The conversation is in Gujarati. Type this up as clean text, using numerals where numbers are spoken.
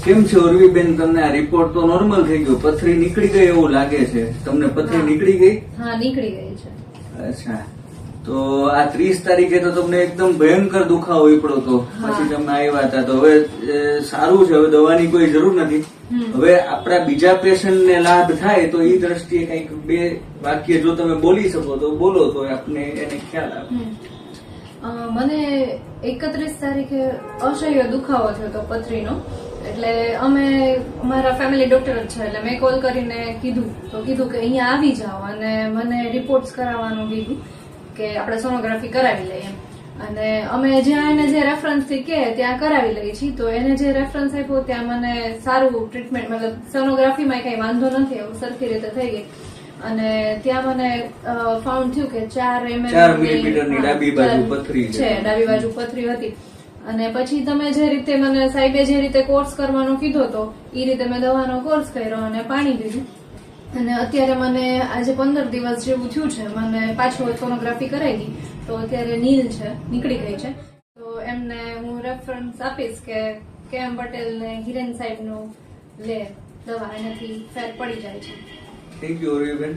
કેમ છે ઉર્વીબેન, તમને આ રિપોર્ટ તો નોર્મલ થઈ ગયો, પથરી નીકળી ગઈ એવું લાગે છે. તમને પથરી નીકળી ગઈ? હા, નીકળી ગઈ છે. અચ્છા, તો આ 30 તારીખે તો તમને એકદમ ભયંકર દુખાવો ઉપડ્યો હતો, પછી તમે આવ્યા હતા. તો હવે સારું છે, હવે દવાની કોઈ જરૂર નથી. હવે આપણા બીજા પેશન્ટને લાભ થાય તો એ દ્રષ્ટિએ કંઈક 2 વાક્ય જો તમે બોલી શકો તો બોલો, તો આપણે એને ખ્યાલ આવે. મને 31 તારીખે અસહ્ય દુખાવો થયો હતો પથરીનો. એટલે અમે મારા ફેમિલી ડોક્ટર જ છે, એટલે મેં કોલ કરીને કીધું કે અહીંયા આવી જાઓ, અને મને રિપોર્ટ્સ કરાવવાનું કીધું કે આપણે સોનોગ્રાફી કરાવી લઈએ. અને અમે જ્યાં એને જે રેફરન્સ થી કે ત્યાં કરાવી લઈએ છીએ. તો એને જે રેફરન્સ આપ્યો ત્યાં મને સારું ટ્રીટમેન્ટ, મતલબ સોનોગ્રાફીમાં કઈ વાંધો નથી, એવું સરખી રીતે થઈ ગઈ. અને ત્યાં મને ફાઉન્ડ થયું કે 4 મિલીમીટરની ડાબી બાજુ પથરી છે, ડાબી બાજુ પથરી હતી. અને પછી તમે જે રીતે મને સાહેબે જે રીતે કોર્સ કરવાનો કીધો હતો એ રીતે મેં દવાનો કોર્સ કર્યો અને પાણી પીધું. અને અત્યારે મને આજે 15 દિવસ જેવું થયું છે, મને પાછું સોનોગ્રાફી કરાવી, તો અત્યારે નીલ છે, નીકળી ગઈ છે. તો એમને હું રેફરન્સ આપીશ કે KM પટેલ ને હિરેન સાહેબ નું લે દવા, એનાથી ફેર પડી જાય છે. Thank you ઉર્વીબેન.